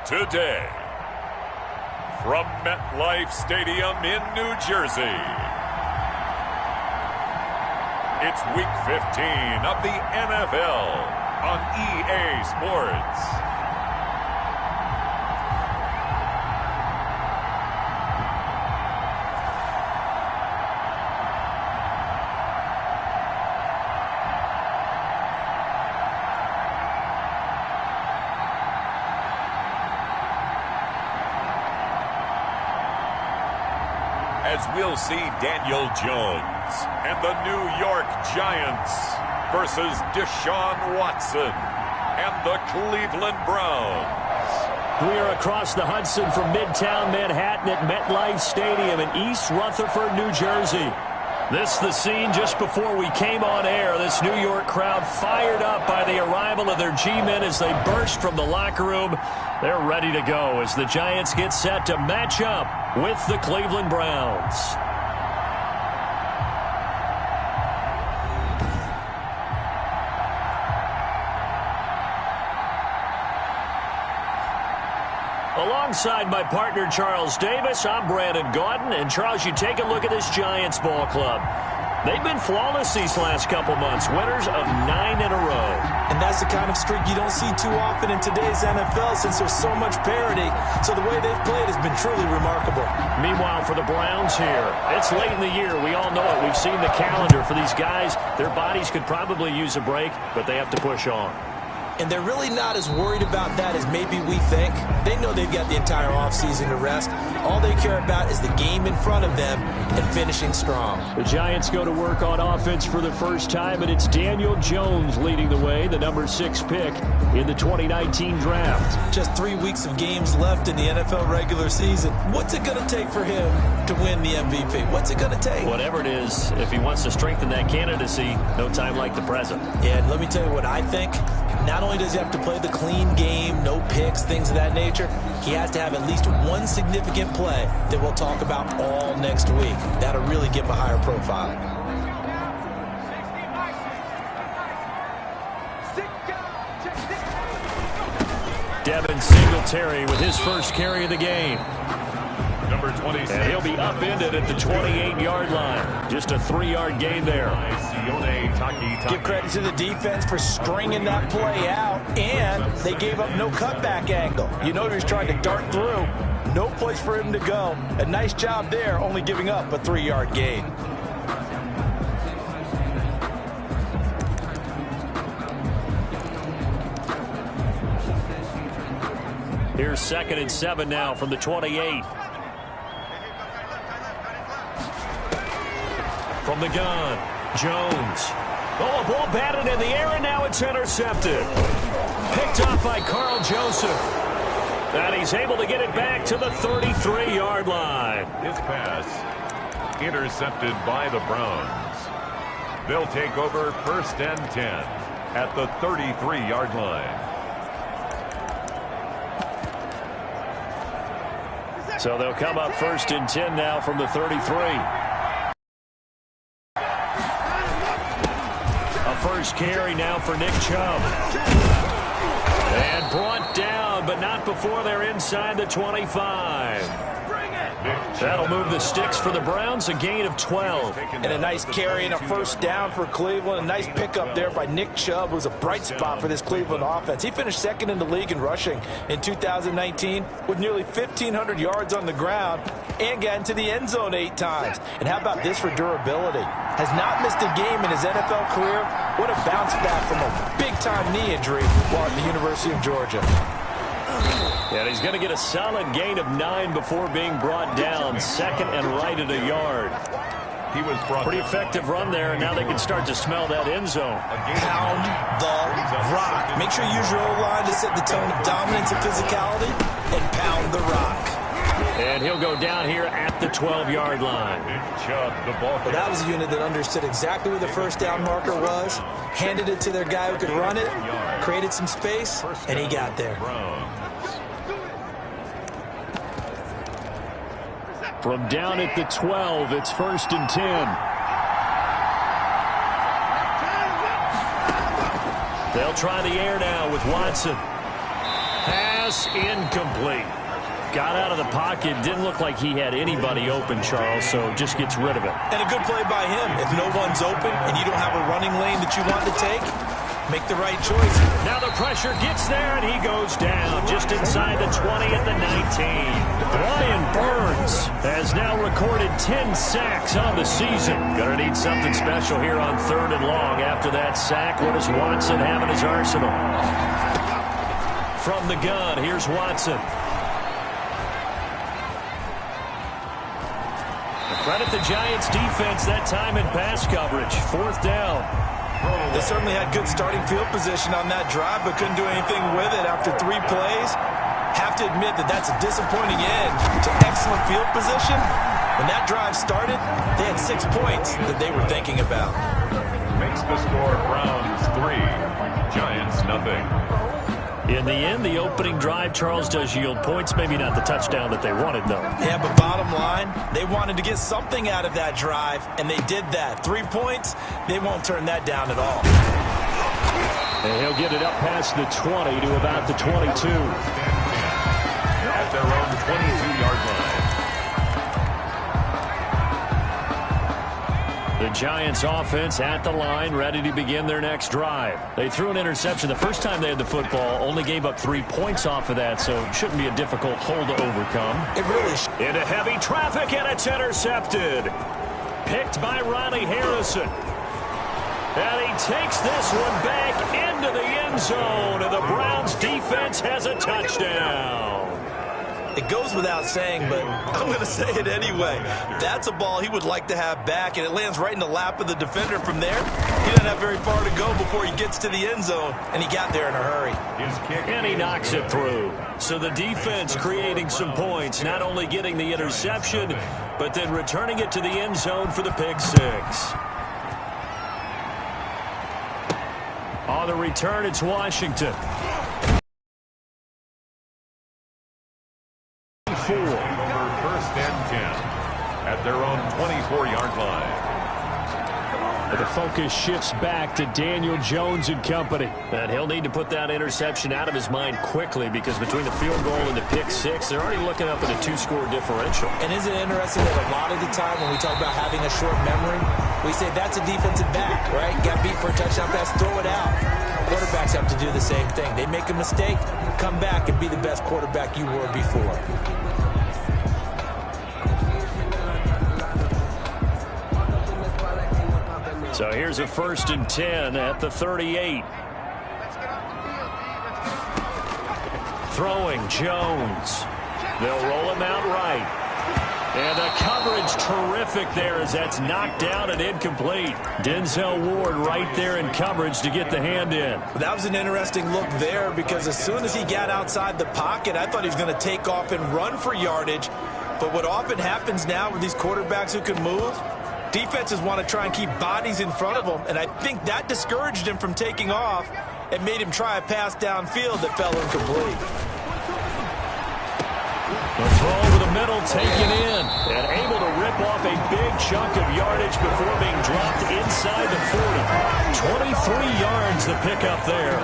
today. From MetLife Stadium in New Jersey, it's Week 15 of the NFL on EA Sports. As we'll see Daniel Jones and the New York Giants versus Deshaun Watson and the Cleveland Browns. We are across the Hudson from Midtown Manhattan at MetLife Stadium in East Rutherford, New Jersey. This is the scene just before we came on air. This New York crowd fired up by the arrival of their G-men as they burst from the locker room. They're ready to go as the Giants get set to match up with the Cleveland Browns. Alongside my partner, Charles Davis, I'm Brandon Gaudin. And, Charles, you take a look at this Giants ball club. They've been flawless these last couple months, winners of 9 in a row. And that's the kind of streak you don't see too often in today's NFL since there's so much parity. So the way they've played has been truly remarkable. Meanwhile, for the Browns here, it's late in the year. We all know it. We've seen the calendar for these guys. Their bodies could probably use a break, but they have to push on. And they're really not as worried about that as maybe we think. They know they've got the entire offseason to rest. All they care about is the game in front of them and finishing strong. The Giants go to work on offense for the first time, and it's Daniel Jones leading the way, the number 6 pick in the 2019 draft. Just 3 weeks of games left in the NFL regular season. What's it going to take for him to win the MVP? What's it going to take? Whatever it is, if he wants to strengthen that candidacy, no time like the present. Yeah, and let me tell you what I think. Not only does he have to play the clean game, no picks, things of that nature, he has to have at least one significant play that we'll talk about all next week. That'll really give him a higher profile. Devin Singletary with his first carry of the game. Number 26. And he'll be upended at the 28-yard line. Just a 3-yard gain there. Give credit to the defense for stringing that play out, and they gave up no cutback angle. You know he was trying to dart through. No place for him to go. A nice job there, only giving up a 3-yard gain. Here's 2nd and 7 now from the 28. From the gun, Jones. Oh, a ball batted in the air, and now it's intercepted. Picked off by Carl Joseph. And he's able to get it back to the 33-yard line. His pass intercepted by the Browns. They'll take over 1st and 10 at the 33-yard line. So they'll come up 1st and 10 now from the 33. First carry now for Nick Chubb. And brought down, but not before they're inside the 25. That'll move the sticks for the Browns, a gain of 12. And a nice carry and a first down for Cleveland. A nice pickup there by Nick Chubb, who's a bright spot for this Cleveland offense. He finished 2nd in the league in rushing in 2019 with nearly 1,500 yards on the ground and got into the end zone 8 times. And how about this for durability? Has not missed a game in his NFL career. What a bounce back from a big-time knee injury while at the University of Georgia. And he's going to get a solid gain of 9 before being brought down. 2nd and right at a yard. He was pretty effective run there, and now they can start to smell that end zone. Pound the rock. Make sure you use your O-line to set the tone of dominance and physicality, and pound the rock. And he'll go down here at the 12-yard line. Well, that was a unit that understood exactly where the first down marker was, handed it to their guy who could run it, created some space, and he got there. From down at the 12, it's 1st and 10. They'll try the air now with Watson. Pass Pass incomplete. Got out of the pocket. Didn't look like he had anybody open, Charles, so just gets rid of it. And a good play by him. If no one's open and you don't have a running lane that you want to take, make the right choice. Now the pressure gets there, and he goes down just inside the 20 at the 19. Brian Burns has now recorded 10 sacks on the season. Going to need something special here on 3rd and long. After that sack, what does Watson have in his arsenal? From the gun, here's Watson. Credit the Giants defense that time in pass coverage. 4th down. They certainly had good starting field position on that drive, but couldn't do anything with it after 3 plays. Have to admit that that's a disappointing end to excellent field position. When that drive started, they had 6 points that they were thinking about. Makes the score Browns 3, Giants nothing. In the end, the opening drive, Charles, does yield points. Maybe not the touchdown that they wanted, though. Yeah, but bottom line, they wanted to get something out of that drive, and they did that. 3 points, they won't turn that down at all. And he'll get it up past the 20 to about the 22. At their own 22-yard line. The Giants offense at the line, ready to begin their next drive. They threw an interception the first time they had the football, only gave up 3 points off of that, so it shouldn't be a difficult hole to overcome. It really into heavy traffic, and it's intercepted. Picked by Ronnie Harrison. And he takes this one back into the end zone, and the Browns defense has a touchdown. It goes without saying, but I'm going to say it anyway. That's a ball he would like to have back, and it lands right in the lap of the defender from there. He doesn't have very far to go before he gets to the end zone, and he got there in a hurry. And he knocks it through. So the defense creating some points, not only getting the interception, but then returning it to the end zone for the pick 6. On the return, it's Washington. 1st and 10 at their own 24-yard line. The focus shifts back to Daniel Jones and company. And he'll need to put that interception out of his mind quickly, because between the field goal and the pick 6, they're already looking up at a 2-score differential. And isn't it interesting that a lot of the time when we talk about having a short memory, we say that's a defensive back, right? Got beat for a touchdown pass, throw it out. Quarterbacks have to do the same thing. They make a mistake, come back and be the best quarterback you were before. So here's a 1st and 10 at the 38. Throwing Jones. They'll roll him out right. And the coverage terrific there as that's knocked down and incomplete. Denzel Ward right there in coverage to get the hand in. That was an interesting look there, because as soon as he got outside the pocket, I thought he was going to take off and run for yardage. But what often happens now with these quarterbacks who can move, defenses want to try and keep bodies in front of them, and I think that discouraged him from taking off and made him try a pass downfield that fell incomplete. The throw over the middle taken in, and able to rip off a big chunk of yardage before being dropped inside the 40. 23 yards the pickup there.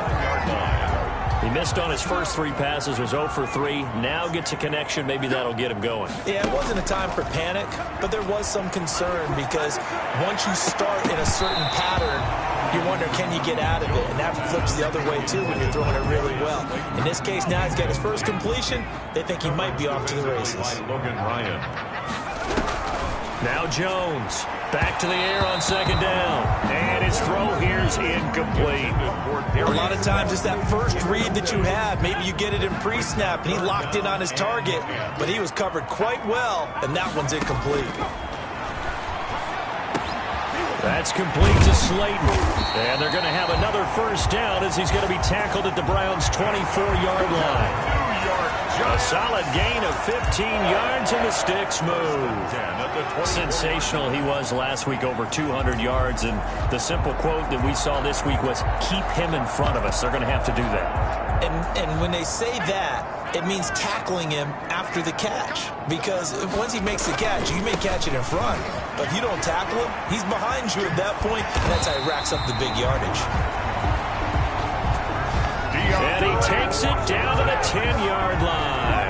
He missed on his first 3 passes, was 0 for 3. Now gets a connection. Maybe that'll get him going. Yeah, it wasn't a time for panic, but there was some concern, because once you start in a certain pattern, you wonder, can you get out of it? And that flips the other way, too, when you're throwing it really well. In this case, now he's got his first completion. They think he might be off to the races. Logan Ryan. Now Jones. Back to the air on 2nd down. And his throw here's incomplete. A lot of times it's that first read that you have. Maybe you get it in pre-snap, and he locked in on his target, but he was covered quite well, and that one's incomplete. That's complete to Slayton. And they're going to have another 1st down as he's going to be tackled at the Browns' 24-yard line. A solid gain of 15 yards, and the sticks move. Sensational he was last week, over 200 yards. And the simple quote that we saw this week was, keep him in front of us. They're going to have to do that. And when they say that, it means tackling him after the catch. Because once he makes the catch, you may catch it in front. But if you don't tackle him, he's behind you at that point. And that's how he racks up the big yardage. And he takes it down to the 10-yard line.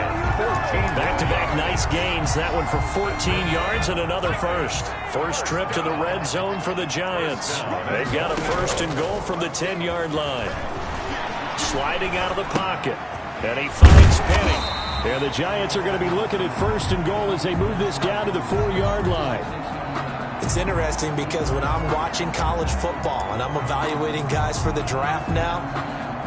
Back-to-back nice gains. That one for 14 yards and another first. First trip to the red zone for the Giants. They've got a first and goal from the 10-yard line. Sliding out of the pocket. And he finds Penny. And the Giants are going to be looking at first and goal as they move this down to the 4-yard line. It's interesting because when I'm watching college football and I'm evaluating guys for the draft now,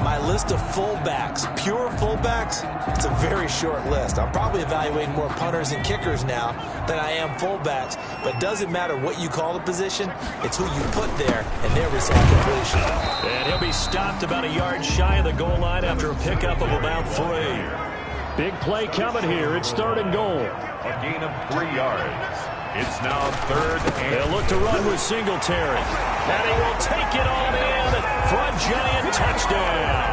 my list of fullbacks, pure fullbacks, it's a very short list. I'm probably evaluating more punters and kickers now than I am fullbacks. But it doesn't matter what you call the position, it's who you put there and their result completion. And he'll be stopped about a yard shy of the goal line after a pickup of about 3. Big play coming here. It's third and goal. A gain of 3 yards. It's now third and... They'll look to run with Singletary. And he will take it on in for a Giant touchdown.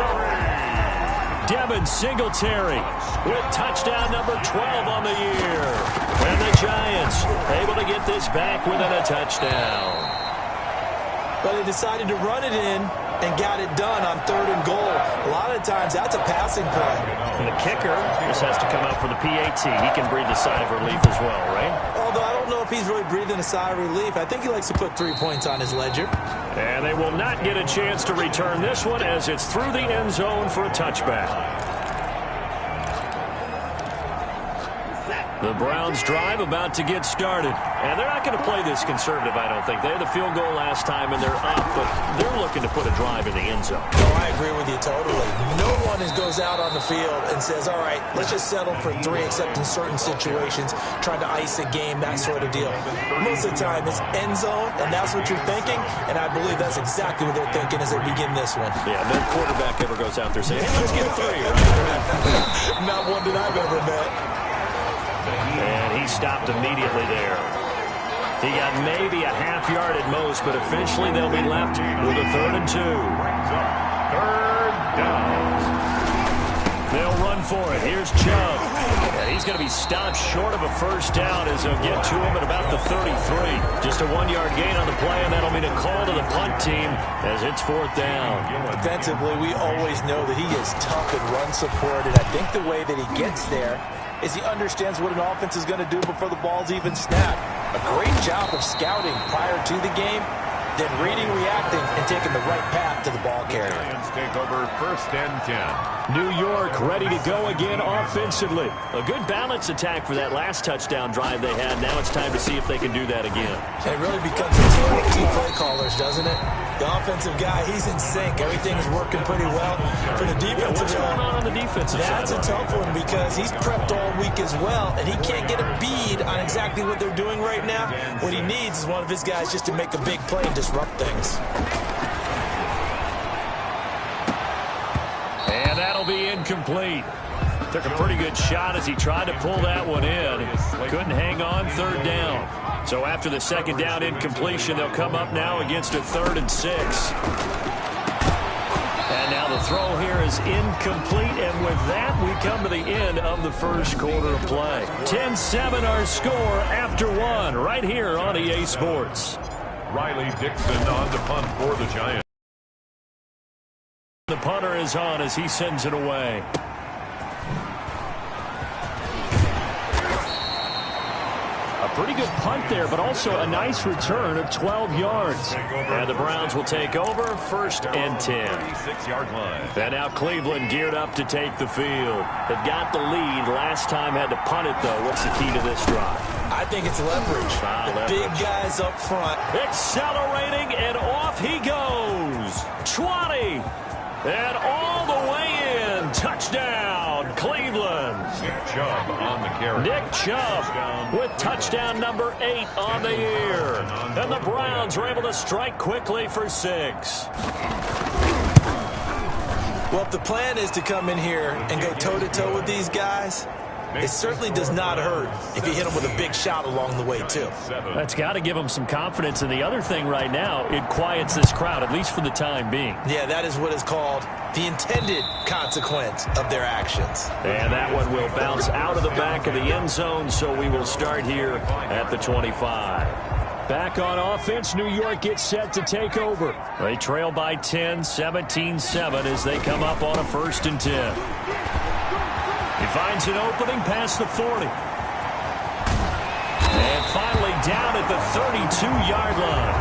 Devin Singletary with touchdown number 12 on the year. And the Giants able to get this back within a touchdown. But they decided to run it in and got it done on third and goal. A lot of times that's a passing play. And the kicker just has to come out for the PAT. He can breathe a sigh of relief as well, right? Although I don't know if he's really breathing a sigh of relief. I think he likes to put 3 points on his ledger. And they will not get a chance to return this one as it's through the end zone for a touchback. The Browns drive about to get started. And they're not going to play this conservative, I don't think. They had the field goal last time, and they're up, but they're looking to put a drive in the end zone. Oh, I agree with you totally. No one goes out on the field and says, all right, let's just settle for 3, except in certain situations, trying to ice a game, that sort of deal. Most of the time, it's end zone, and that's what you're thinking, and I believe that's exactly what they're thinking as they begin this one. Yeah, no quarterback ever goes out there saying, hey, let's get 3. Not one that I've ever met. And he stopped immediately there. He got maybe a half yard at most, but officially they'll be left with a 3rd and 2. Third down. They'll run for it. Here's Chubb. And he's going to be stopped short of a first down as they'll get to him at about the 33. Just a 1-yard gain on the play, and that'll mean a call to the punt team as it's 4th down. Defensively, we always know that he is tough and run support, and I think the way that he gets there is he understands what an offense is going to do before the ball's even snapped. A great job of scouting prior to the game, then reading, reacting, and taking the right path to the ball carrier. Lions take over 1st and 10. New York ready to go again offensively. A good balance attack for that last touchdown drive they had. Now it's time to see if they can do that again. It really becomes a team of 2 play callers, doesn't it? The offensive guy, he's in sync. Everything's working pretty well. For the defensive what's going on the defensive side? That's a tough one because he's prepped all week as well, and he can't get a bead on exactly what they're doing right now. What he needs is one of his guys just to make a big play and disrupt things. And that'll be incomplete. Took a pretty good shot as he tried to pull that one in. Couldn't hang on, 3rd down. So after the 2nd down incompletion, they'll come up now against a 3rd and 6. And now the throw here is incomplete. And with that, we come to the end of the first quarter of play. 10-7 our score after 1 right here on EA Sports. Riley Dixon on the punt for the Giants. The punter is on as he sends it away. A pretty good punt there, but also a nice return of 12 yards. And the Browns will take over 1st and 10. 36-yard line. And now Cleveland geared up to take the field. They've got the lead. Last time had to punt it, though. What's the key to this drive? I think it's leverage. The big guys up front. Accelerating, and off he goes. 20. And all the way in. Touchdown, Cleveland. Nick Chubb on the carry. Nick Chubb with touchdown number 8 on the year. And the Browns are able to strike quickly for 6. Well, if the plan is to come in here and go toe-to-toe with these guys, it certainly does not hurt if you hit them with a big shot along the way, too. That's got to give them some confidence. And the other thing right now, it quiets this crowd, at least for the time being. Yeah, that is what is called the intended consequence of their actions. And that one will bounce out of the back of the end zone, so we will start here at the 25. Back on offense, New York gets set to take over. They trail by 10, 17-7 as they come up on a 1st and 10. He finds an opening past the 40. And finally down at the 32-yard line.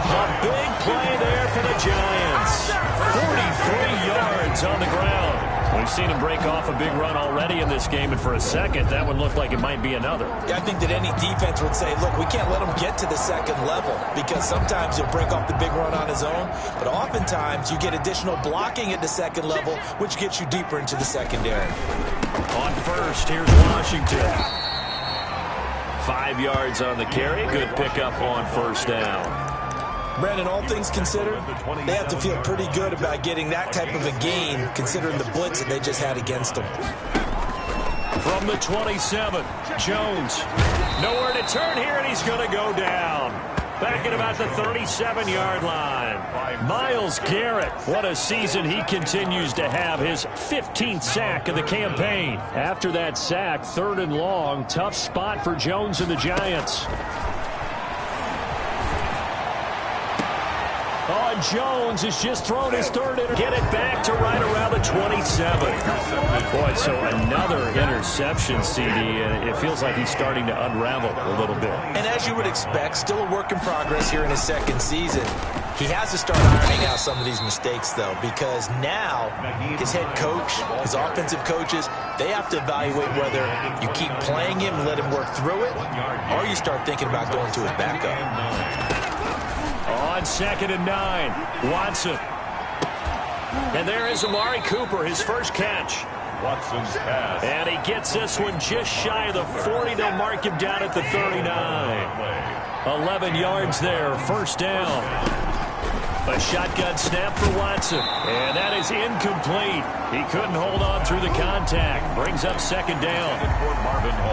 A big play there for the Giants. 43 yards on the ground. We've seen him break off a big run already in this game, and for a second, that one looked like it might be another. Yeah, I think that any defense would say, look, we can't let him get to the second level, because sometimes he'll break off the big run on his own, but oftentimes you get additional blocking at the second level, which gets you deeper into the secondary. On first, here's Washington. 5 yards on the carry. Good pickup on 1st down. Brandon, all things considered, they have to feel pretty good about getting that type of a gain, considering the blitz that they just had against them. From the 27, Jones. Nowhere to turn here, and he's going to go down. Back at about the 37-yard line. Myles Garrett, what a season he continues to have. His 15th sack of the campaign. After that sack, 3rd and long. Tough spot for Jones and the Giants. Oh, Jones has just thrown his 3rd interception. Get it back to right around the 27. Boy, so another interception, CD, and it feels like he's starting to unravel a little bit. And as you would expect, still a work in progress here in his 2nd season. He has to start ironing out some of these mistakes, though, because now his head coach, his offensive coaches, they have to evaluate whether you keep playing him and let him work through it, or you start thinking about going to his backup. On 2nd and 9, Watson. And there is Amari Cooper, his first catch. Watson's pass. And he gets this one just shy of the 40. They'll mark him down at the 39. 11 yards there, 1st down. A shotgun snap for Watson. And that is incomplete. He couldn't hold on through the contact. Brings up 2nd down.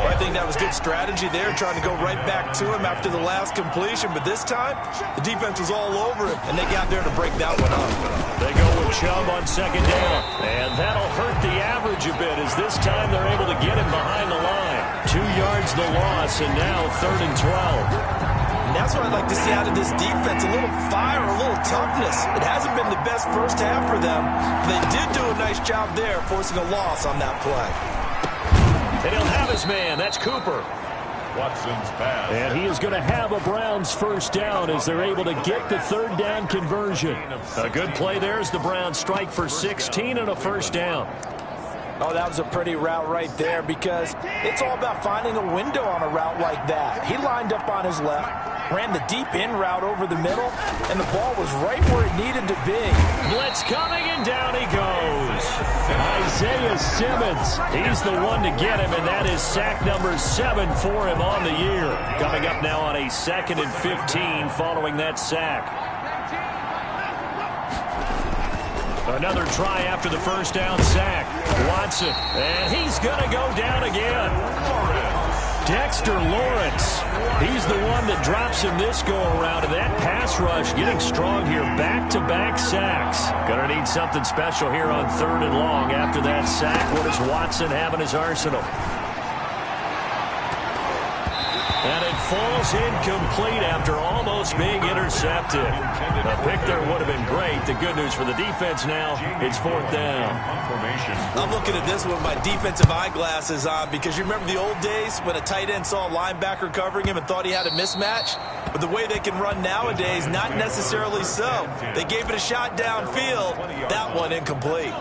I think that was good strategy there, trying to go right back to him after the last completion. But this time, the defense was all over him, and they got there to break that one up. They go with Chubb on 2nd down. And that'll hurt the average a bit, as this time they're able to get him behind the line. 2 yards the loss, and now 3rd and 12. And that's what I'd like to see out of this defense, a little fire, a little toughness. It hasn't been the best first half for them. They did do a nice job there, forcing a loss on that play. And he'll have his man. That's Cooper. Watson's pass. And he is going to have a Browns 1st down as they're able to get the 3rd down conversion. A good play there as the Browns strike for 16 and a 1st down. Oh, that was a pretty route right there, because it's all about finding a window on a route like that. He lined up on his left, ran the deep in route over the middle, and the ball was right where it needed to be. Blitz coming, and down he goes. Isaiah Simmons, he's the one to get him, and that is sack number 7 for him on the year. Coming up now on a 2nd and 15 following that sack. Another try after the 1st down sack. Watson, and he's going to go down again. Dexter Lawrence, he's the one that drops him this go-around, and that pass rush getting strong here. Back-to-back sacks. Going to need something special here on 3rd and long after that sack. What does Watson have in his arsenal? And it falls incomplete after almost being intercepted. A pick there would have been great. The good news for the defense now, it's 4th down. I'm looking at this with my defensive eyeglasses on, because you remember the old days when a tight end saw a linebacker covering him and thought he had a mismatch? But the way they can run nowadays, not necessarily so. They gave it a shot downfield. That one incomplete.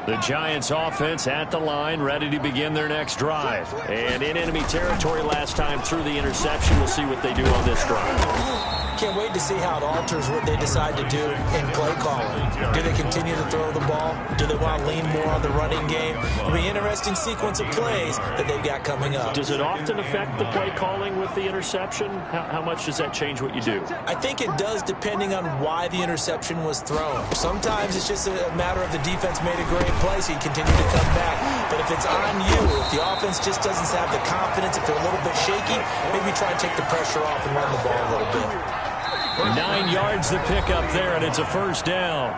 The Giants offense at the line, ready to begin their next drive. And in enemy territory last time through the interception. We'll see what they do on this drive. Can't wait to see how it alters what they decide to do in play calling. Do they continue to throw the ball? Do they want to lean more on the running game? It'll be an interesting sequence of plays that they've got coming up. Does it often affect the play calling with the interception? How much does that change what you do? I think it does, depending on why the interception was thrown. Sometimes it's just a matter of the defense made a great play, so you continue to come back. But if it's on you, if the offense just doesn't have the confidence, if they're a little bit shaky, maybe try and take the pressure off and run the ball a little bit. 9 yards the pickup there, and it's a 1st down.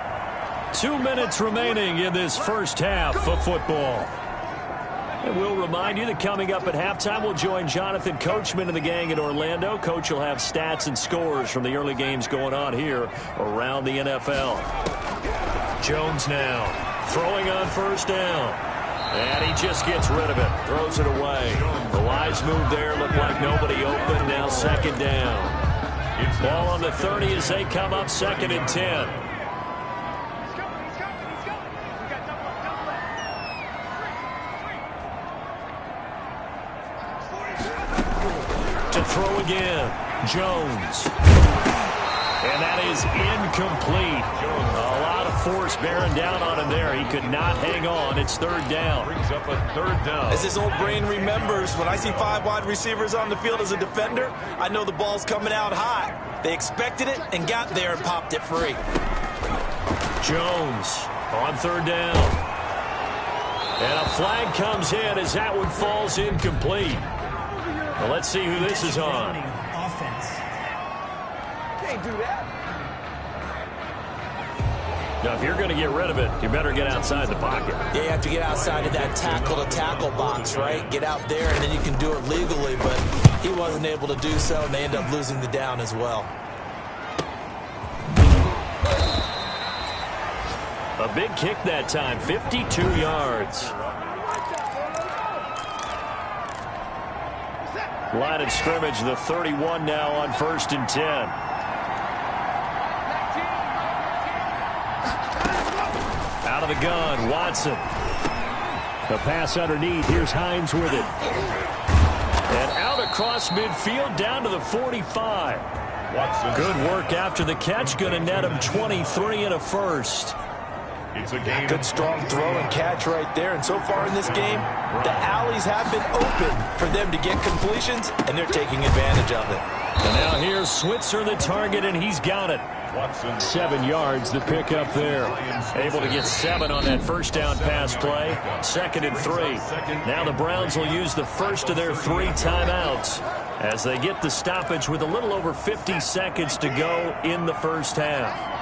2 minutes remaining in this first half of football. And we'll remind you that coming up at halftime, we'll join Jonathan Coachman and the gang in Orlando. Coach will have stats and scores from the early games going on here around the NFL. Jones now throwing on first down. And he just gets rid of it. Throws it away. The wise move there. Looked like nobody open. Now second down. Ball on the 30 as they come up 2nd and 10. To throw again. Jones. And that is incomplete. A lot of force bearing down on him there. He could not hang on. It's 3rd down. Brings up a 3rd down. As his old brain remembers, when I see 5 wide receivers on the field as a defender, I know the ball's coming out high. They expected it and got there and popped it free. Jones on 3rd down. And a flag comes in as that one falls incomplete. Well, let's see who this is on. Can't do that. Now, if you're going to get rid of it, you better get outside the pocket. Yeah, you have to get outside of that tackle-to-tackle box, right? Get out there, and then you can do it legally, but he wasn't able to do so, and they end up losing the down as well. A big kick that time, 52 yards. Line of scrimmage, the 31 now on 1st and 10. Out of the gun, Watson. The pass underneath. Here's Hines with it. And out across midfield down to the 45. Watson. Good work after the catch. Going to net him 23 and a first. It's a game. Good strong throw and catch right there. And so far in this game, the alleys have been open for them to get completions, and they're taking advantage of it. And now here's Switzer, the target, and he's got it. Watson. 7 yards, the pick up there. Able to get 7 on that first down pass play. 2nd and 3. Now the Browns will use the first of their 3 timeouts as they get the stoppage with a little over 50 seconds to go in the first half.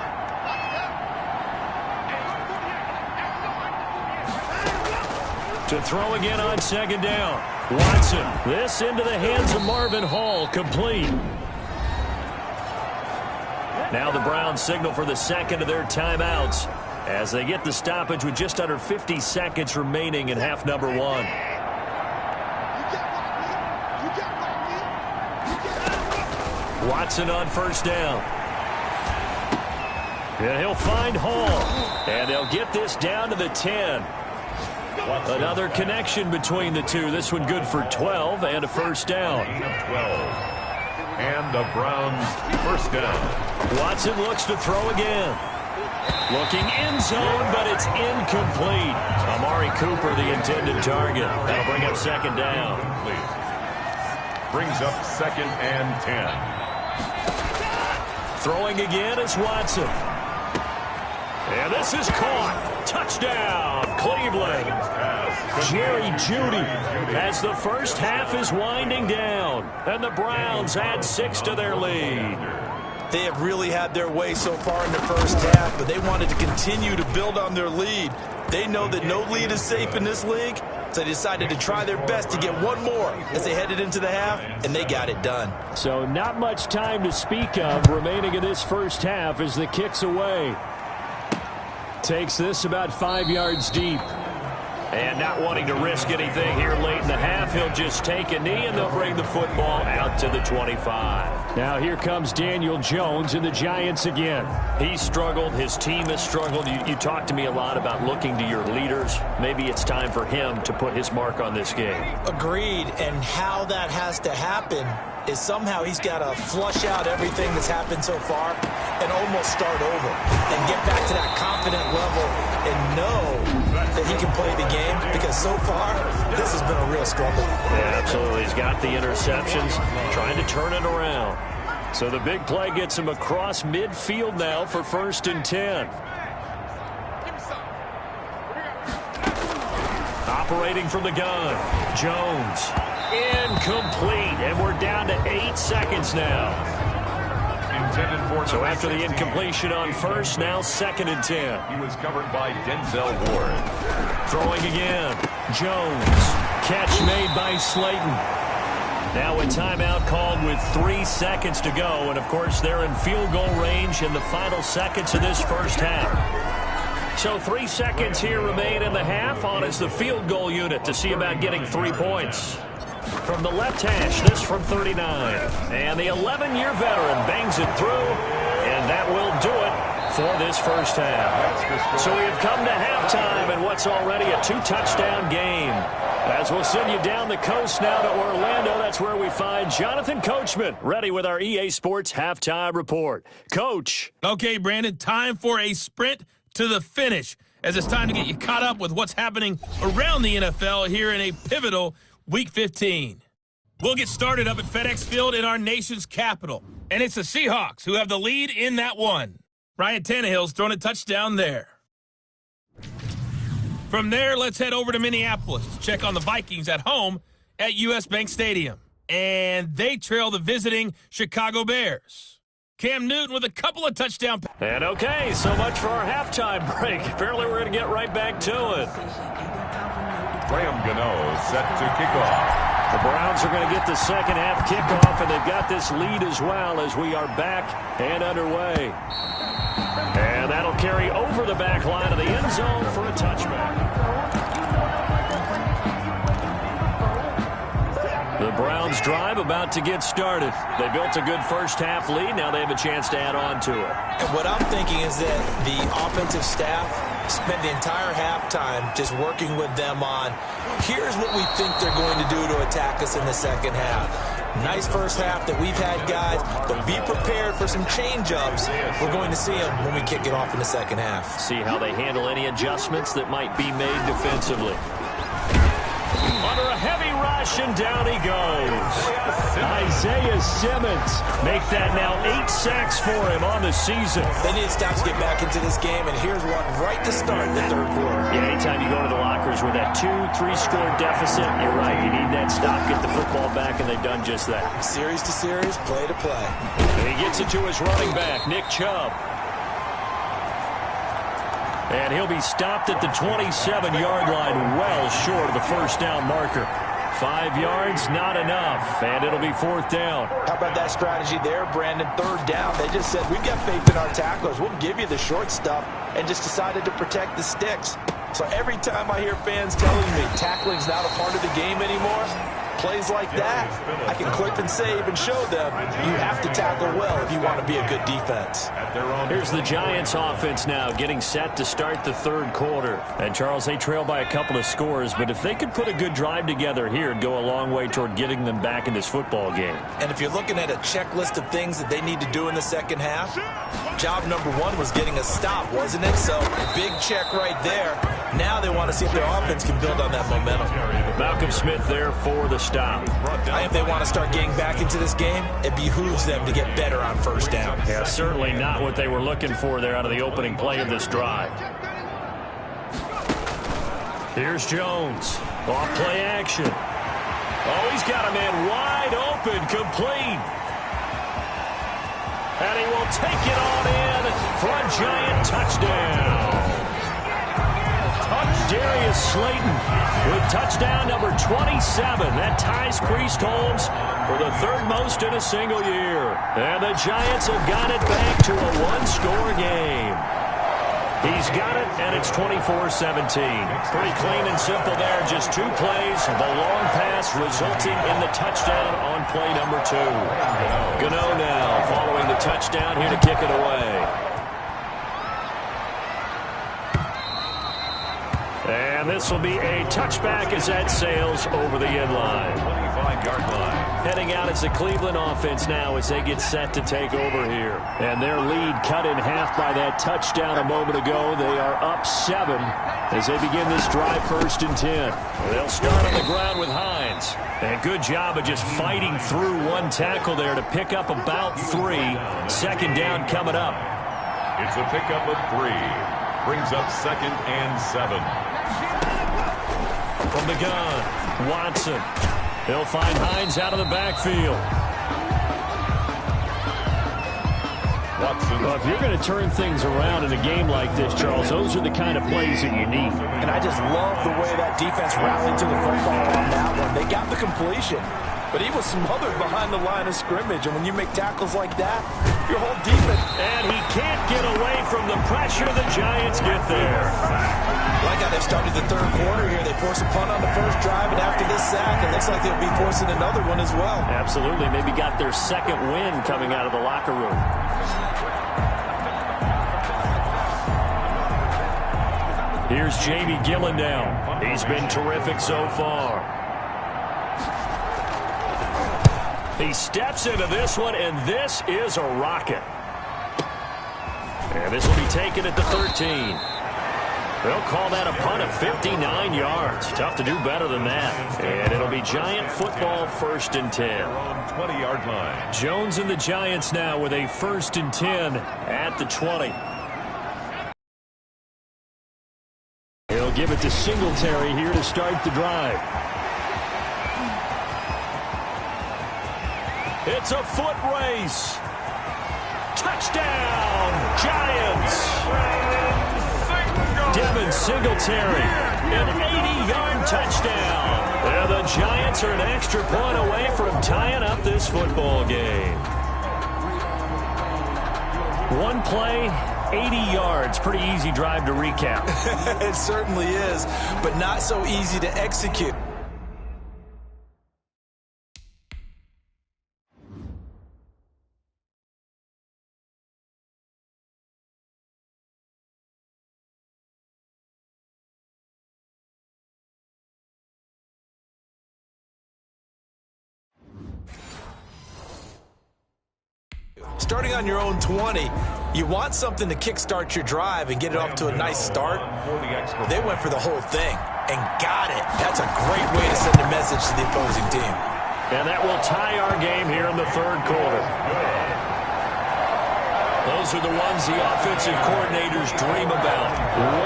To throw again on 2nd down. Watson, this into the hands of Marvin Hall, complete. Now the Browns signal for the 2nd of their timeouts as they get the stoppage with just under 50 seconds remaining in half number 1. Watson on first down. And he'll find Hall. And they'll get this down to the 10. Another connection between the two. This one good for 12 and a first down. 12. And the Browns first down. Watson looks to throw again. Looking in zone, but it's incomplete. Amari Cooper, the intended target. That'll bring up 2nd down. Brings up 2nd and 10. Throwing again is Watson. And this is caught. Touchdown, Cleveland. Jerry Jeudy as the first half is winding down. And the Browns add 6 to their lead. They have really had their way so far in the first half, but they wanted to continue to build on their lead. They know that no lead is safe in this league, so they decided to try their best to get one more as they headed into the half, and they got it done. So not much time to speak of remaining in this first half as the kick's away. Takes this about 5 yards deep. And not wanting to risk anything here late in the half, he'll just take a knee, and they'll bring the football out to the 25. Now here comes Daniel Jones and the Giants again. He struggled. His team has struggled. You talked to me a lot about looking to your leaders. Maybe it's time for him to put his mark on this game. Agreed, and how that has to happen is somehow he's got to flush out everything that's happened so far and almost start over and get back to that confident level and know that he can play the game, because so far this has been a real struggle. Yeah, absolutely. He's got the interceptions, trying to turn it around. So the big play gets him across midfield now for 1st and 10. Operating from the gun, Jones. Incomplete, and we're down to 8 seconds now. So after the incompletion on first, now 2nd and 10. He was covered by Denzel Ward. Throwing again, Jones. catch made by Slayton. Now a timeout called with 3 seconds to go. And, of course, they're in field goal range in the final seconds of this first half. So 3 seconds here remain in the half. On is the field goal unit to see about getting 3 points. From the left hash, this from 39. And the 11-year veteran bangs it through. And that will do it for this first half. So we have come to halftime in what's already a 2-touchdown game. As we'll send you down the coast now to Orlando, that's where we find Jonathan Coachman, ready with our EA Sports Halftime Report. Coach. Okay, Brandon, time for a sprint to the finish, as it's time to get you caught up with what's happening around the NFL here in a pivotal Week 15. We'll get started up at FedEx Field in our nation's capital, and it's the Seahawks who have the lead in that one. Ryan Tannehill's thrown a touchdown there. From there, let's head over to Minneapolis to check on the Vikings at home at U.S. Bank Stadium. And they trail the visiting Chicago Bears. Cam Newton with a couple of touchdown passes. And okay, so much for our halftime break. Apparently we're going to get right back to it. Graham Gano set to kick off. The Browns are going to get the second half kickoff, and they've got this lead as well as we are back and underway. And that'll carry over the back line of the end zone for a touchback. The Browns drive about to get started. They built a good first half lead. Now they have a chance to add on to it. And what I'm thinking is that the offensive staff spent the entire halftime just working with them on, here's what we think they're going to do to attack us in the second half. Nice first half that we've had, guys, but be prepared for some change-ups. We're going to see them when we kick it off in the second half. See how they handle any adjustments that might be made defensively. Under a heavy rush, and down he goes. Isaiah Simmons make that now 8 sacks for him on the season. They need to stop to get back into this game, and here's one right to start the third quarter. Yeah, anytime you go to the lockers with that 2-3-score deficit, you're right. You need that stop, get the football back, and they've done just that. Series to series, play to play. And he gets it to his running back, Nick Chubb. And he'll be stopped at the 27-yard line, well short of the first down marker. 5 yards, not enough, and it'll be fourth down. How about that strategy there, Brandon? Third down. They just said, we've got faith in our tacklers. We'll give you the short stuff, and just decided to protect the sticks. So every time I hear fans telling me tackling's not a part of the game anymore, plays like that, I can clip and save and show them you have to tackle well if you want to be a good defense. Here's the Giants offense now getting set to start the third quarter. And Charles, they trail by a couple of scores, but if they could put a good drive together here, it'd go a long way toward getting them back in this football game. And if you're looking at a checklist of things that they need to do in the second half, job number one was getting a stop, wasn't it? So big check right there. Now they want to see if their offense can build on that momentum. Malcolm Smith there for the stop. If they want to start getting back into this game, it behooves them to get better on first down. Yeah, certainly not what they were looking for there out of the opening play of this drive. Here's Jones. Off play action. Oh, he's got a man wide open, complete. And he will take it on in for a Giant touchdown. Darius Slayton with touchdown number 27. That ties Priest Holmes for the third most in a single year. And the Giants have got it back to a one-score game. He's got it, and it's 24-17. Pretty clean and simple there. Just 2 plays. The long pass resulting in the touchdown on play number 2. Gano now following the touchdown here to kick it away. And this will be a touchback as that sails over the end line. 25-yard line. Heading out as the Cleveland offense now as they get set to take over here. And their lead cut in half by that touchdown a moment ago. They are up 7 as they begin this drive, 1st and 10. They'll start on the ground with Hines. And good job of just fighting through one tackle there to pick up about 3. Second down coming up. It's a pickup of 3. Brings up 2nd and 7. From the gun, Watson. He'll find Hines out of the backfield. Watson. Well, if you're going to turn things around in a game like this, Charles, those are the kind of plays that you need. And I just love the way that defense rallied to the football on that one. They got the completion, but he was smothered behind the line of scrimmage. And when you make tackles like that, your whole defense... And he can't get away from the pressure. The Giants get there. Like how they started the third quarter here. They forced a punt on the first drive, and after this sack, it looks like they'll be forcing another one as well. Absolutely. Maybe got their second win coming out of the locker room. Here's Jamie Gillen now. He's been terrific so far. He steps into this one, and this is a rocket. And this will be taken at the 13. They'll call that a punt of 59 yards. Tough to do better than that. And it'll be Giant football, 1st and 10. 20-yard line. Jones and the Giants now with a 1st and 10 at the 20. He'll give it to Singletary here to start the drive. It's a foot race. Touchdown, Giants. Devin Singletary, an 80-yard touchdown. And the Giants are an extra point away from tying up this football game. One play, 80 yards. Pretty easy drive to recap. It certainly is, but not so easy to execute. Starting on your own 20, you want something to kickstart your drive and get it off to a nice start. They went for the whole thing and got it. That's a great way to send a message to the opposing team. And that will tie our game here in the 3rd quarter. Those are the ones the offensive coordinators dream about.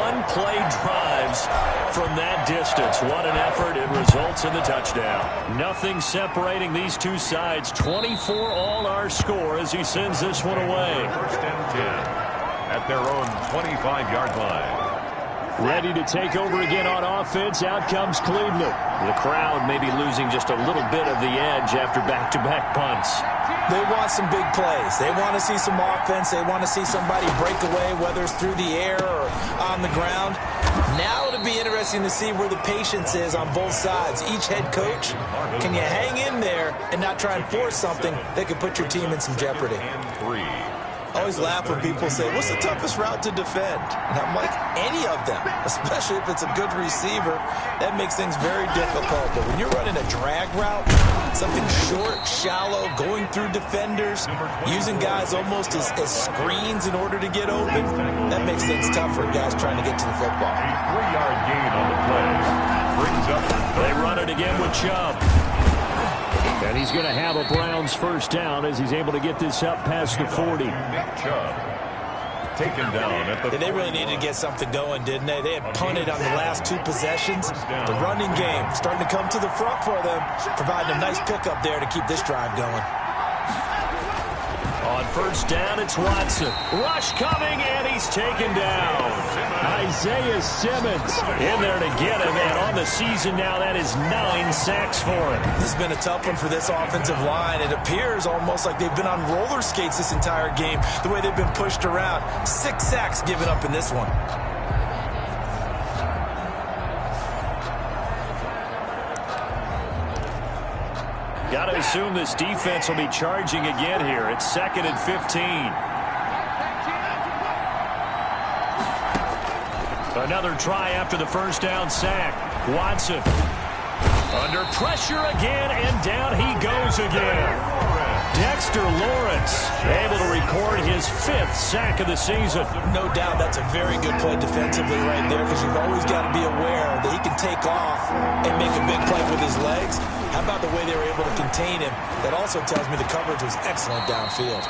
One-play drives from that distance. What an effort. It results in the touchdown. Nothing separating these two sides. 24 all our score as he sends this one away. 1st and 10 at their own 25-yard line. Ready to take over again on offense. Out comes Cleveland. The crowd may be losing just a little bit of the edge after back-to-back punts. They want some big plays. They want to see some offense. They want to see somebody break away, whether it's through the air or on the ground. Now it'll be interesting to see where the patience is on both sides. Each head coach, can you hang in there and not try and force something that could put your team in some jeopardy? I always laugh when people say, what's the toughest route to defend? And I'm like, any of them, especially if it's a good receiver. That makes things very difficult. But when you're running a drag route, something short, shallow, going through defenders, using guys almost as screens in order to get open, that makes things tough for guys trying to get to the football. A 3-yard gain on the play. Brings up. They run it again with Chubb. And he's going to have a Browns 1st down as he's able to get this up past the 40. Nick Chubb taken down at the. They really needed to get something going, didn't they? They had punted on the last 2 possessions. The running game starting to come to the front for them, providing a nice pickup there to keep this drive going. On 1st down, it's Watson. Rush coming, and he's taken down. Isaiah Simmons in there to get him, and on the season now, that is 9 sacks for him. This has been a tough one for this offensive line. It appears almost like they've been on roller skates this entire game, the way they've been pushed around. 6 sacks given up in this one. Got to assume this defense will be charging again here. It's 2nd and 15. Another try after the 1st down sack. Watson under pressure again, and down he goes again. Dexter Lawrence able to record his 5th sack of the season. No doubt that's a very good play defensively right there, because you've always got to be aware that he can take off and make a big play with his legs. How about the way they were able to contain him? That also tells me the coverage was excellent downfield.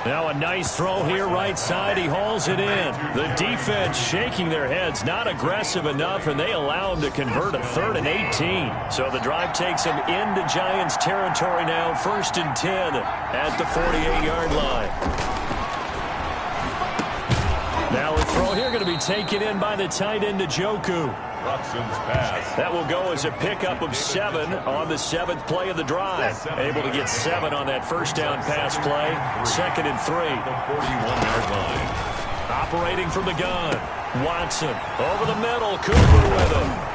Now a nice throw here right side. He hauls it in. The defense shaking their heads, not aggressive enough, and they allow him to convert a 3rd and 18. So the drive takes him into Giants territory now. 1st and 10 at the 48-yard line. Now the throw here going to be taken in by the tight end, Njoku. Watson's pass. That will go as a pickup of 7 on the 7th play of the drive. Able to get 7 on that first down pass play. 2nd and 3. The 41-yard line. Operating from the gun. Watson over the middle. Cooper with him.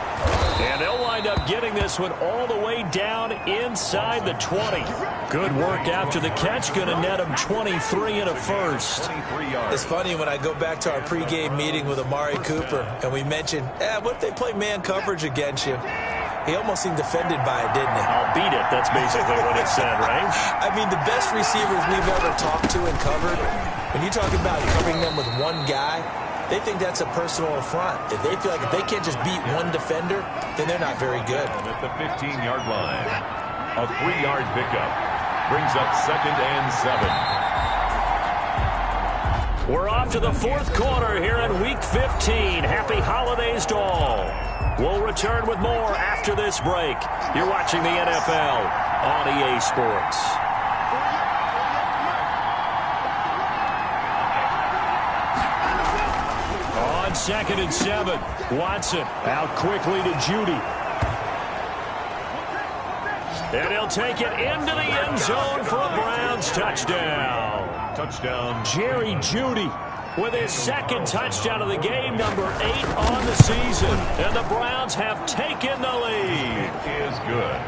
And they'll wind up getting this one all the way down inside the 20. Good work after the catch. Going to net him 23 and a first. It's funny when I go back to our pregame meeting with Amari Cooper and we mentioned, what if they play man coverage against you? He almost seemed offended by it, didn't he? I'll beat it. That's basically what it said, right? I mean, the best receivers we've ever talked to and covered, when you talk about covering them with one guy, they think that's a personal affront. If they feel like if they can't just beat one defender, then they're not very good. At the 15-yard line, a 3-yard pickup brings up 2nd and 7. We're off to the 4th quarter here in Week 15. Happy holidays to all. We'll return with more after this break. You're watching the NFL on EA Sports. On 2nd and 7, Watson out quickly to Judy. And he'll take it into the end zone for a Browns touchdown. Touchdown. Jerry Judy with his 2nd touchdown of the game, number 8 on the season. And the Browns have taken the lead. It is good.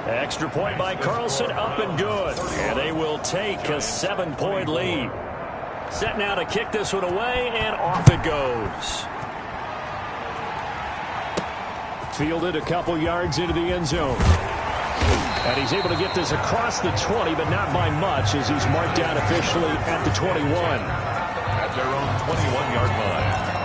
Extra point by Carlson, up and good. And they will take a 7-point lead. Set now to kick this one away, and off it goes. Fielded a couple yards into the end zone. And he's able to get this across the 20, but not by much, as he's marked down officially at the 21. At their own 21-yard line.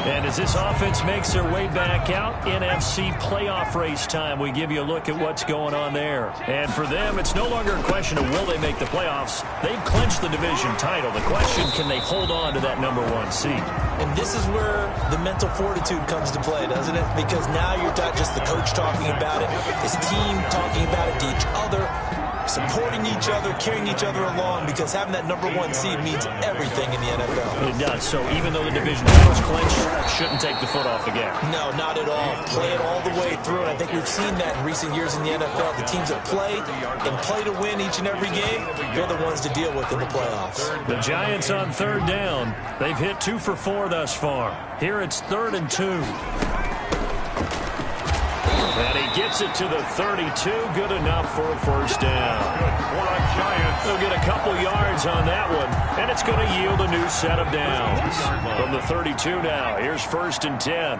And as this offense makes their way back out, NFC playoff race time, we give you a look at what's going on there. And for them, it's no longer a question of will they make the playoffs. They've clinched the division title. The question, can they hold on to that number 1 seed? And this is where the mental fortitude comes to play, doesn't it? Because now you're not just the coach talking about it, this team talking about it to each other, supporting each other, carrying each other along, because having that number 1 seed means everything in the NFL. It does. So even though the division title's clinched, shouldn't take the foot off the gas. No, not at all. Play it all the way through, and I think we've seen that in recent years in the NFL. The teams that play and play to win each and every game, they're the ones to deal with in the playoffs. The Giants on 3rd down. They've hit 2 for 4 thus far. Here it's 3rd and 2. And he gets it to the 32. Good enough for a first down. They'll get a couple yards on that one, and it's going to yield a new set of downs. From the 32 now, here's 1st and 10.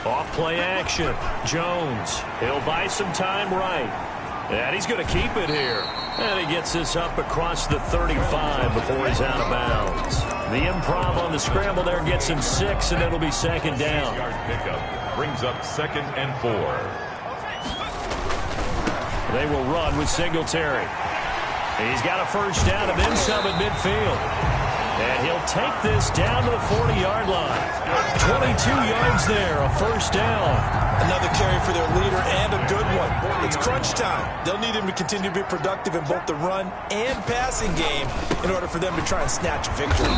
Off play action. Jones. He'll buy some time right. And he's going to keep it here. And he gets this up across the 35 before he's out of bounds. The improv on the scramble there gets him 6, and it'll be 2nd down. Yard pickup brings up 2nd and 4. They will run with Singletary. He's got a first down and then some at midfield. And he'll take this down to the 40-yard line. 22 yards there, a first down. Another carry for their leader and a good one. It's crunch time. They'll need him to continue to be productive in both the run and passing game in order for them to try and snatch a victory.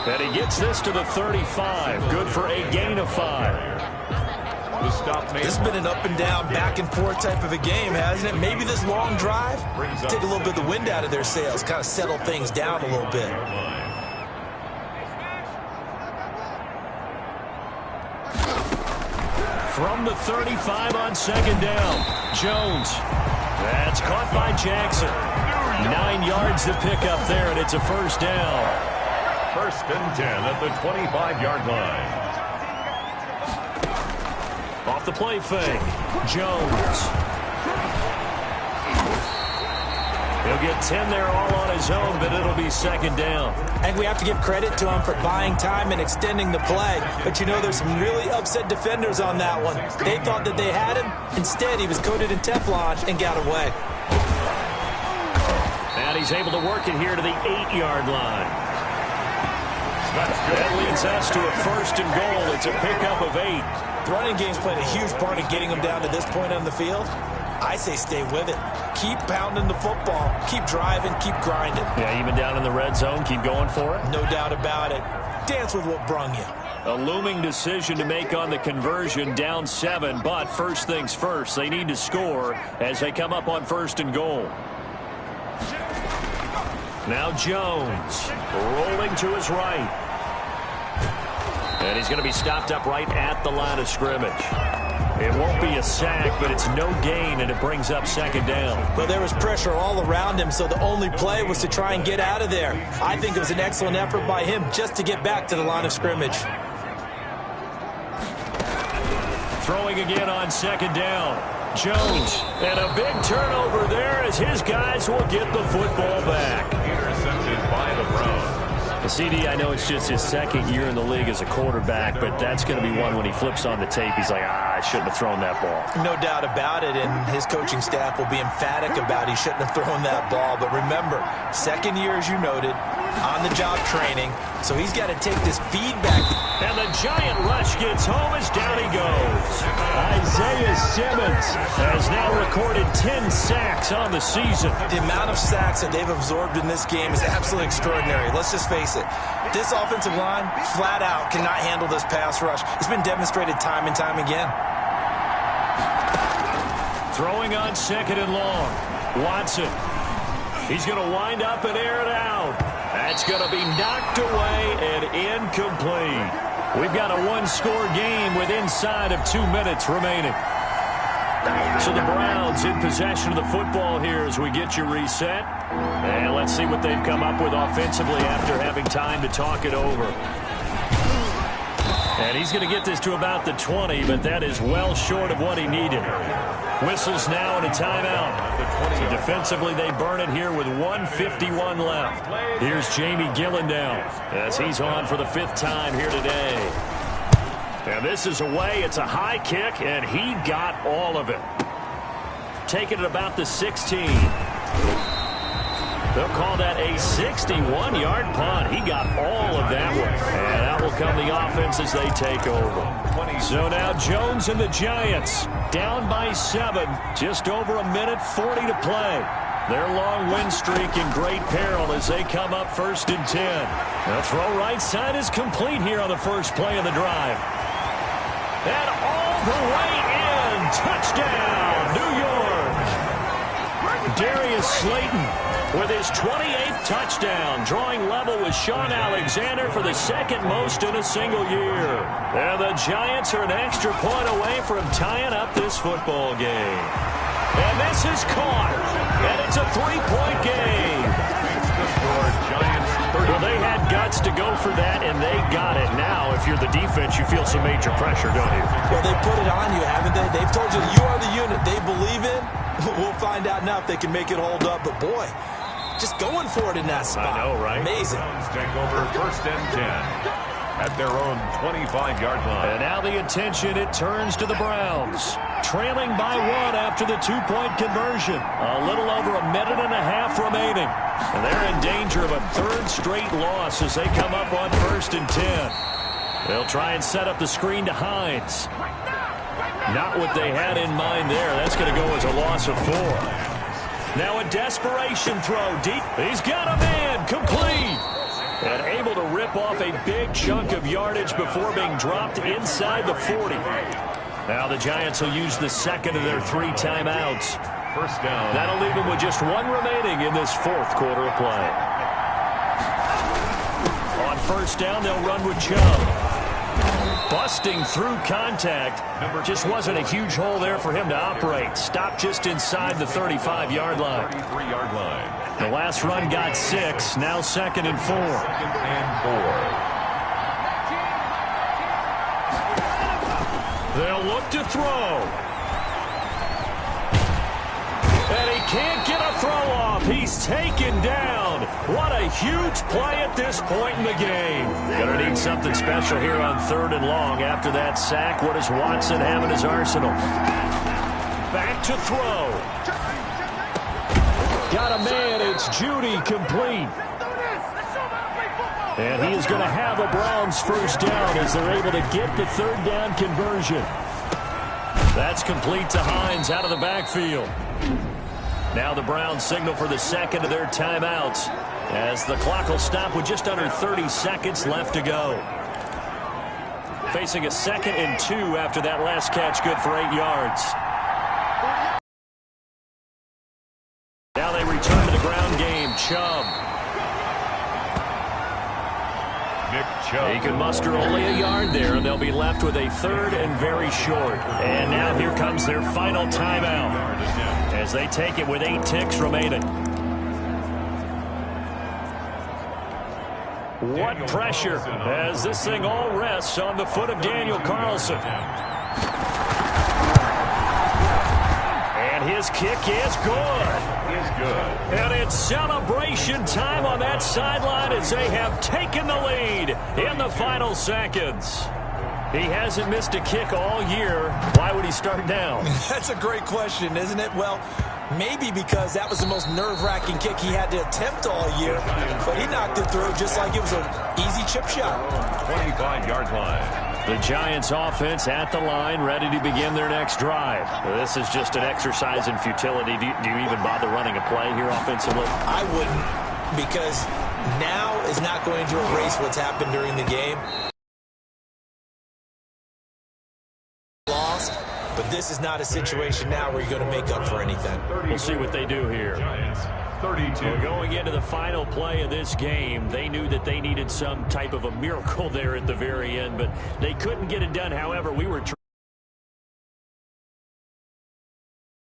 And he gets this to the 35. Good for a gain of 5. The stop made. This has been an up and down, back and forth type of a game, hasn't it? Maybe this long drive take a little bit of the wind out of their sails, kind of settle things down a little bit. From the 35 on 2nd down, Jones. That's caught by Jackson. 9 yards to pick up there, and it's a first down. 1st and 10 at the 25-yard line. Off the play fake, Jones. He'll get 10 there all on his own, but it'll be 2nd down. I think we have to give credit to him for buying time and extending the play. But you know, there's some really upset defenders on that one. They thought that they had him. Instead, he was coated in Teflon and got away. And he's able to work it here to the 8-yard line. That leads us to a 1st and goal. It's a pickup of 8. The running game's played a huge part in getting them down to this point on the field. I say stay with it. Keep pounding the football. Keep driving. Keep grinding. Yeah, even down in the red zone, keep going for it. No doubt about it. Dance with what brung you. A looming decision to make on the conversion, down 7, but first things first, they need to score as they come up on 1st and goal. Now Jones rolling to his right. And he's going to be stopped up right at the line of scrimmage. It won't be a sack, but it's no gain, and it brings up 2nd down. Well, there was pressure all around him, so the only play was to try and get out of there. I think it was an excellent effort by him just to get back to the line of scrimmage. Throwing again on 2nd down. Jones, and a big turnover there as his guys will get the football back. Intercepted by the Browns. The CD, I know it's just his 2nd year in the league as a quarterback, but that's going to be one when he flips on the tape. He's like, I shouldn't have thrown that ball. No doubt about it, and his coaching staff will be emphatic about he shouldn't have thrown that ball. But remember, 2nd year, as you noted, on-the-job training, so he's got to take this feedback. And the giant rush gets home as down he goes. Isaiah Simmons has now recorded 10 sacks on the season. The amount of sacks that they've absorbed in this game is absolutely extraordinary. Let's just face it. This offensive line, flat out, cannot handle this pass rush. It's been demonstrated time and time again. Throwing on 2nd and long. Watson. He's going to wind up and air it out. That's going to be knocked away and incomplete. We've got a one-score game with inside of 2 minutes remaining. So the Browns in possession of the football here as we get you reset. And let's see what they've come up with offensively after having time to talk it over. And he's going to get this to about the 20, but that is well short of what he needed. Whistles now and a timeout. So defensively, they burn it here with 1:51 left. Here's Jamie Gillendown as he's on for the 5th time here today. And this is away. It's a high kick, and he got all of it. Taking it about the 16. They'll call that a 61-yard punt. He got all of that one. And out will come the offense as they take over. So now Jones and the Giants down by 7. Just over 1:40 to play. Their long win streak in great peril as they come up 1st and 10. The throw right side is complete here on the first play of the drive. And all the way in. Touchdown, New York. Darius Slayton with his 28th touchdown, drawing level with Sean Alexander for the 2nd most in a single year. And the Giants are an extra point away from tying up this football game. And this is caught, and it's a 3-point game. Well, they had guts to go for that, and they got it. Now, if you're the defense, you feel some major pressure, don't you? Well, they put it on you, haven't they? They've told you you are the unit they believe in. We'll find out now if they can make it hold up. But, boy, just going for it in that spot. I know, right? Amazing. Take over 1st and 10 at their own 25-yard line. And now the attention, it turns to the Browns. Trailing by 1 after the 2-point conversion. A little over 1.5 minutes remaining. And they're in danger of a 3rd straight loss as they come up on 1st and 10. They'll try and set up the screen to Hines. Not what they had in mind there. That's going to go as a loss of 4. Now a desperation throw deep. He's got a man complete. And able to rip off a big chunk of yardage before being dropped inside the 40. Now the Giants will use the 2nd of their 3 timeouts. 1st down. That'll leave them with just 1 remaining in this 4th quarter of play. On 1st down, they'll run with Chubb. Busting through contact. Just wasn't a huge hole there for him to operate. Stopped just inside the 35-yard line. 33-yard line. The last run got 6. Now 2nd and 4. 2nd and 4. They'll look to throw. And he can't get a throw off. He's taken down. What a huge play at this point in the game. Gonna need something special here on 3rd and long. After that sack, what does Watson have in his arsenal? Back to throw. Got a man. It's Judy complete. And he is going to have a Browns 1st down as they're able to get the 3rd down conversion. That's complete to Hines out of the backfield. Now the Browns signal for the second of their timeouts as the clock will stop with just under 30 seconds left to go. Facing a 2nd and 2 after that last catch, good for 8 yards. Now they return to the ground game. Chubb. Nick Chubb. He can muster only a yard there, and they'll be left with a 3rd and very short. And now here comes their final timeout as they take it with 8 ticks remaining. What pressure as this thing all rests on the foot of Daniel Carlson. And his kick is good. And it's celebration time on that sideline as they have taken the lead in the final seconds. He hasn't missed a kick all year. Why would he start now? That's a great question, isn't it? Well, maybe because that was the most nerve-wracking kick he had to attempt all year, but he knocked it through just like it was an easy chip shot. 25-yard line. The Giants offense at the line, ready to begin their next drive. This is just an exercise in futility. Do you even bother running a play here offensively? I wouldn't, because now is not going to erase what's happened during the game. Lost, but this is not a situation now where you're going to make up for anything. We'll see what they do here. 32. Well, going into the final play of this game, they knew that they needed some type of a miracle there at the very end, but they couldn't get it done. However, we were